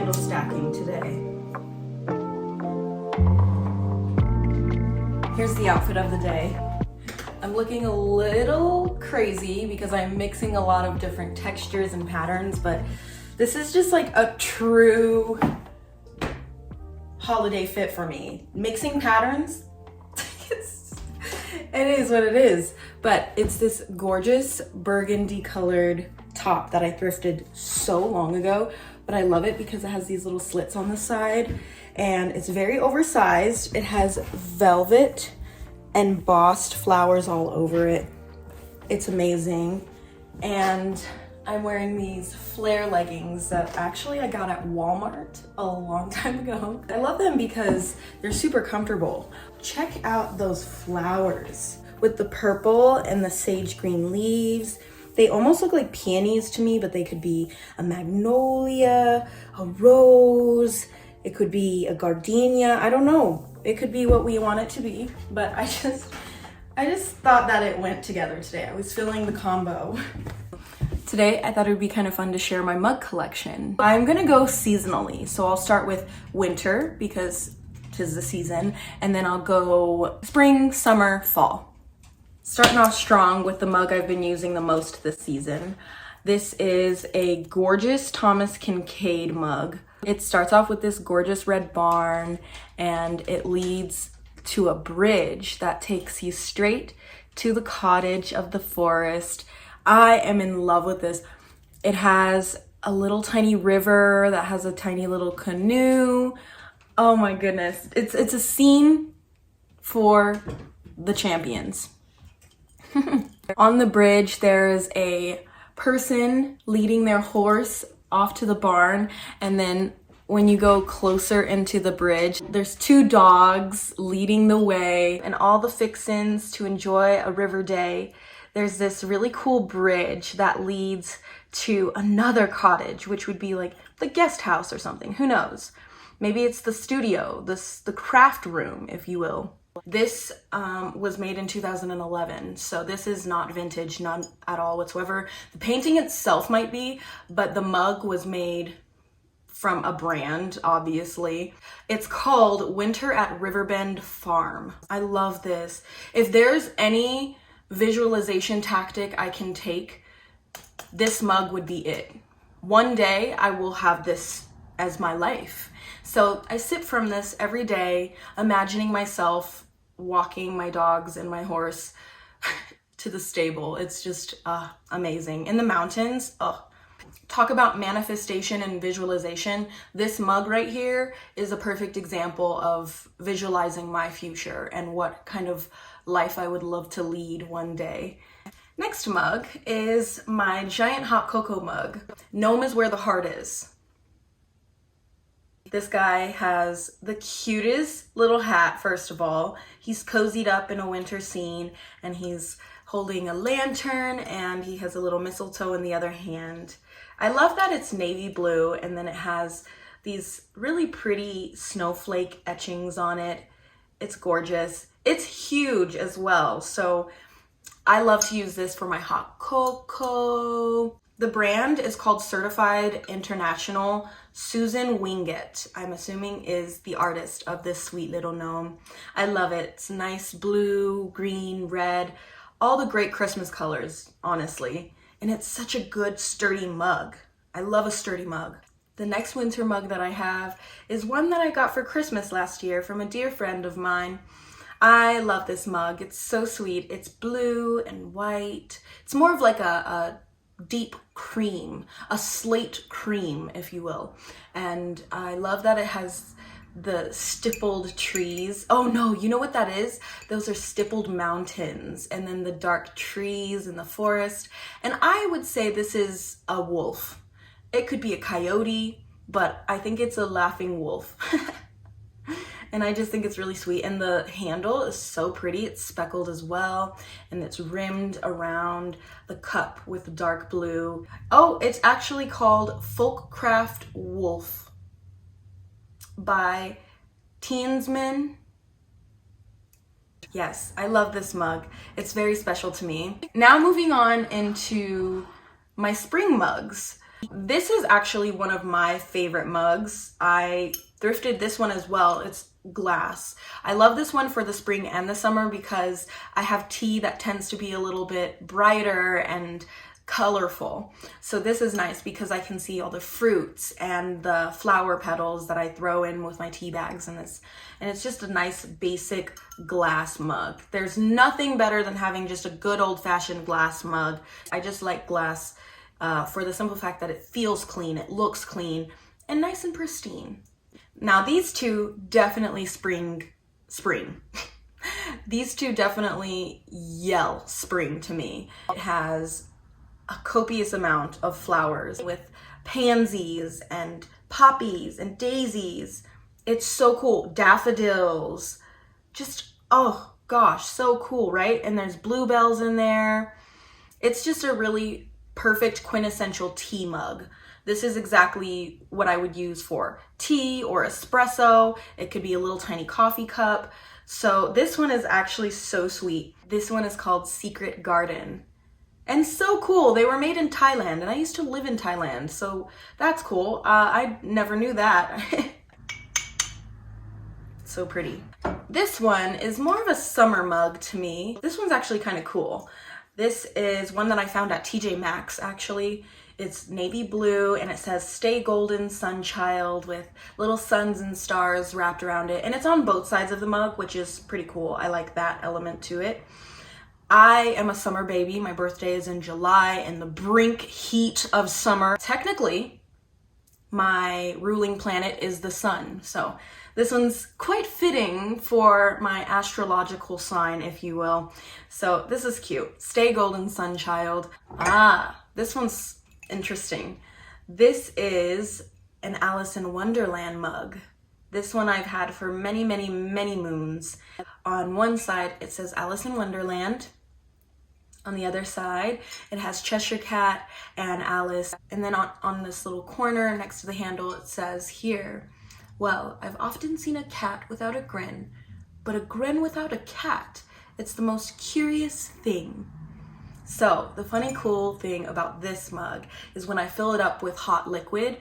candle stacking today. Here's the outfit of the day. I'm looking a little crazy because I'm mixing a lot of different textures and patterns, but this is just like a true holiday fit for me. Mixing patterns, it is what it is. But it's this gorgeous burgundy colored top that I thrifted so long ago, but I love it because it has these little slits on the side and it's very oversized. It has velvet embossed flowers all over it. It's amazing. And I'm wearing these flare leggings that actually I got at Walmart a long time ago. I love them because they're super comfortable. Check out those flowers with the purple and the sage green leaves. They almost look like peonies to me, but they could be a magnolia, a rose, it could be a gardenia, I don't know. It could be what we want it to be, but I just thought that it went together today. I was feeling the combo. Today, I thought it would be kind of fun to share my mug collection. I'm gonna go seasonally. So I'll start with winter because 'tis the season, and then I'll go spring, summer, fall. Starting off strong with the mug I've been using the most this season. This is a gorgeous Thomas Kincaid mug. It starts off with this gorgeous red barn and it leads to a bridge that takes you straight to the cottage of the forest. I am in love with this. It has a little tiny river that has a tiny little canoe. Oh my goodness. It's a scene for the champions. On the bridge, there's a person leading their horse off to the barn, and then when you go closer into the bridge, there's two dogs leading the way and all the fixins to enjoy a river day. There's this really cool bridge that leads to another cottage, which would be like the guest house or something, who knows? Maybe it's the studio, the craft room, if you will. This was made in 2011, so this is not vintage, not at all whatsoever. The painting itself might be, but the mug was made from a brand, obviously. It's called Winter at Riverbend Farm. I love this. If there's any visualization tactic I can take, this mug would be it. One day I will have this as my life. So I sip from this every day, imagining myself walking my dogs and my horse to the stable. It's just amazing. In the mountains, talk about manifestation and visualization. This mug right here is a perfect example of visualizing my future and what kind of life I would love to lead one day. Next mug is my giant hot cocoa mug. Gnome is where the heart is. This guy has the cutest little hat, first of all. He's cozied up in a winter scene and he's holding a lantern and he has a little mistletoe in the other hand. I love that it's navy blue and then it has these really pretty snowflake etchings on it. It's gorgeous. It's huge as well, so I love to use this for my hot cocoa. The brand is called Certified International. Susan Wingett, I'm assuming, is the artist of this sweet little gnome. I love it. It's nice blue, green, red, all the great Christmas colors, honestly. And it's such a good sturdy mug. I love a sturdy mug. The next winter mug that I have is one that I got for Christmas last year from a dear friend of mine. I love this mug. It's so sweet. It's blue and white. It's more of like a deep cream, a slate cream, if you will. And I love that it has the stippled trees. Oh no, you know what that is? Those are stippled mountains and then the dark trees in the forest. And I would say this is a wolf. It could be a coyote, but I think it's a laughing wolf. And I just think it's really sweet. And the handle is so pretty. It's speckled as well. And it's rimmed around the cup with dark blue. Oh, it's actually called Folkcraft Wolf by Teensman. Yes, I love this mug. It's very special to me. Now moving on into my spring mugs. This is actually one of my favorite mugs. I thrifted this one as well. It's glass. I love this one for the spring and the summer because I have tea that tends to be a little bit brighter and colorful. So this is nice because I can see all the fruits and the flower petals that I throw in with my tea bags in this. And it's just a nice basic glass mug. There's nothing better than having just a good old-fashioned glass mug. I just like glass for the simple fact that it feels clean, it looks clean, and nice and pristine. Now these two definitely spring. These two definitely yell spring to me. It has a copious amount of flowers with pansies and poppies and daisies. It's so cool. Daffodils. Just, oh gosh, so cool, right? And there's bluebells in there. It's just a really perfect quintessential tea mug. This is exactly what I would use for tea or espresso. It could be a little tiny coffee cup. So this one is actually so sweet. This one is called Secret Garden. And so cool. They were made in Thailand, and I used to live in Thailand, so that's cool. I never knew that. So pretty. This one is more of a summer mug to me. This one's actually kind of cool. This is one that I found at TJ Maxx, actually. It's navy blue, and it says "Stay Golden, Sunchild" with little suns and stars wrapped around it. And it's on both sides of the mug, which is pretty cool. I like that element to it. I am a summer baby. My birthday is in July, in the brink heat of summer. Technically, my ruling planet is the sun. So this one's quite fitting for my astrological sign, if you will. So this is cute. Stay Golden, Sunchild. This one's interesting. This is an Alice in Wonderland mug. This one I've had for many, many, many moons. On one side, it says Alice in Wonderland. On the other side, it has Cheshire Cat and Alice. And then on this little corner next to the handle, it says here, "Well, I've often seen a cat without a grin, but a grin without a cat, it's the most curious thing." So the funny cool thing about this mug is when I fill it up with hot liquid,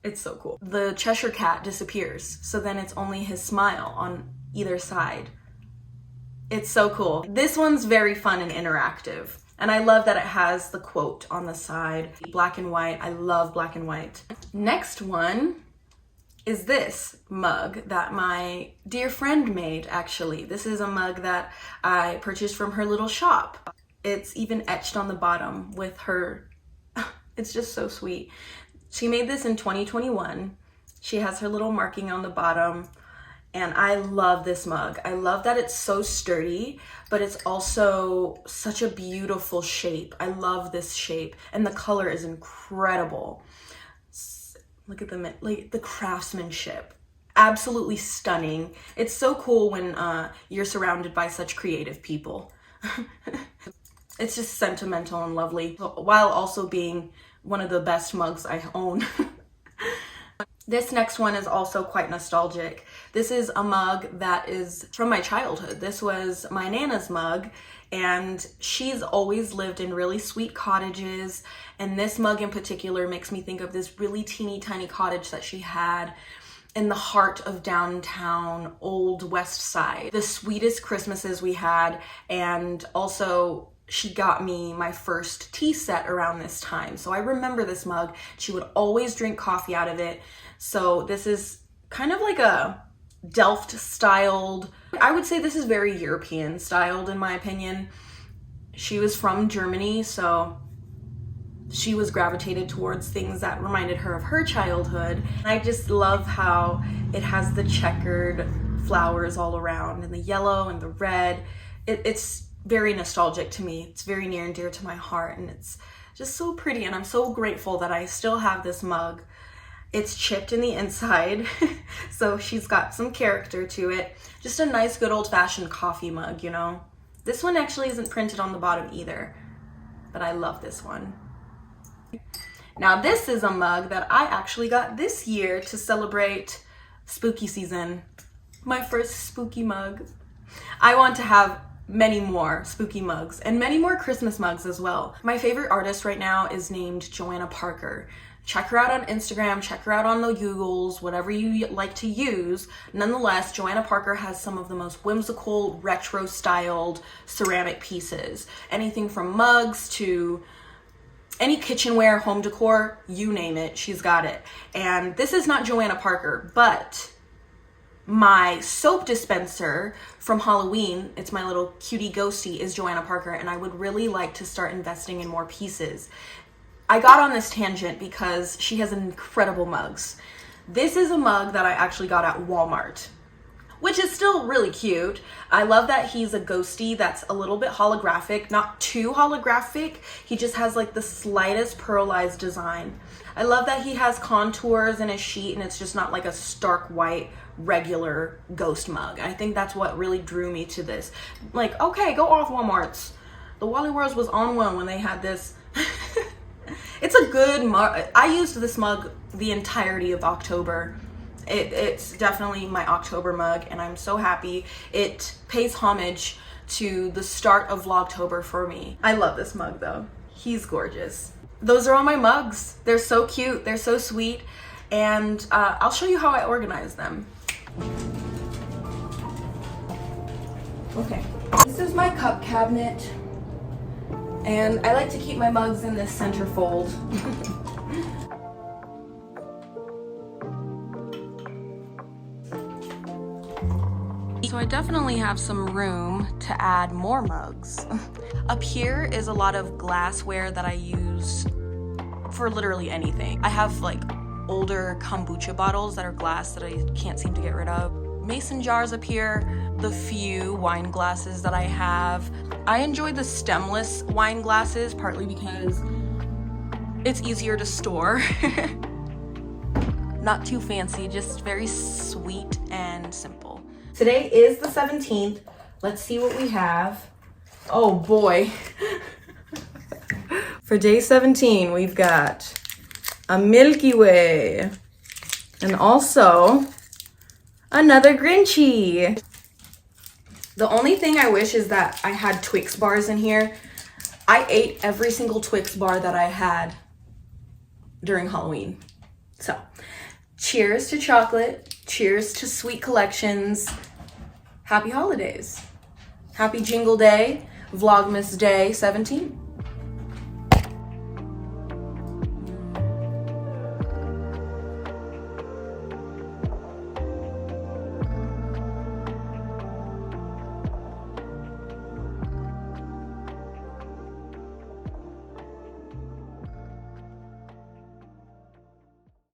it's so cool. The Cheshire Cat disappears. So then it's only his smile on either side. It's so cool. This one's very fun and interactive. And I love that it has the quote on the side. Black and white. I love black and white. Next one is this mug that my dear friend made, actually. This is a mug that I purchased from her little shop. It's even etched on the bottom with her. It's just so sweet. She made this in 2021. She has her little marking on the bottom. And I love this mug. I love that it's so sturdy, but it's also such a beautiful shape. I love this shape, and the color is incredible. Look at the craftsmanship. Absolutely stunning. It's so cool when you're surrounded by such creative people. It's just sentimental and lovely, while also being one of the best mugs I own. This next one is also quite nostalgic. This is a mug that is from my childhood. This was my Nana's mug, and she's always lived in really sweet cottages, and this mug in particular makes me think of this really teeny tiny cottage that she had in the heart of downtown Old West Side. The sweetest Christmases we had, and also she got me my first tea set around this time. So I remember this mug. She would always drink coffee out of it. So this is kind of like a Delft styled, I would say this is very European styled in my opinion. She was from Germany, so she was gravitated towards things that reminded her of her childhood. I just love how it has the checkered flowers all around, and the yellow and the red. It's very nostalgic to me. It's very near and dear to my heart, and it's just so pretty, and I'm so grateful that I still have this mug. It's chipped in the inside, so she's got some character to it. Just a nice, good old-fashioned coffee mug, you know? This one actually isn't printed on the bottom either, but I love this one. Now this is a mug that I actually got this year to celebrate spooky season. My first spooky mug. I want to have many more spooky mugs and many more Christmas mugs as well. My favorite artist right now is named Joanna Parker. Check her out on Instagram, check her out on the Googles, whatever you like to use. Nonetheless, Joanna Parker has some of the most whimsical, retro-styled ceramic pieces. Anything from mugs to any kitchenware, home decor, you name it, she's got it. And this is not Joanna Parker, but my soap dispenser from Halloween, it's my little cutie ghosty, is Joanna Parker, and I would really like to start investing in more pieces. I got on this tangent because she has incredible mugs. This is a mug that I actually got at Walmart, which is still really cute. I love that he's a ghosty that's a little bit holographic, not too holographic. He just has like the slightest pearlized design. I love that he has contours in his sheet and it's just not like a stark white regular ghost mug. I think that's what really drew me to this. Like, okay, go off Walmart's. The Wally Worlds was on one when they had this. It's a good mug. I used this mug the entirety of October. It's definitely my October mug, and I'm so happy. It pays homage to the start of Vlogtober for me. I love this mug though. He's gorgeous. Those are all my mugs. They're so cute, they're so sweet, and I'll show you how I organize them. Okay, this is my cup cabinet, and I like to keep my mugs in this center fold. So I definitely have some room to add more mugs. Up here is a lot of glassware that I use for literally anything. I have like older kombucha bottles that are glass that I can't seem to get rid of. Mason jars up here, the few wine glasses that I have. I enjoy the stemless wine glasses partly because it's easier to store. Not too fancy, just very sweet and simple. Today is the 17th. Let's see what we have. Oh boy. For day 17, we've got a Milky Way and also another Grinchy. The only thing I wish is that I had Twix bars in here. I ate every single Twix bar that I had during Halloween. So, cheers to chocolate. Cheers to sweet collections. Happy holidays. Happy Jingle Day, Vlogmas Day 17.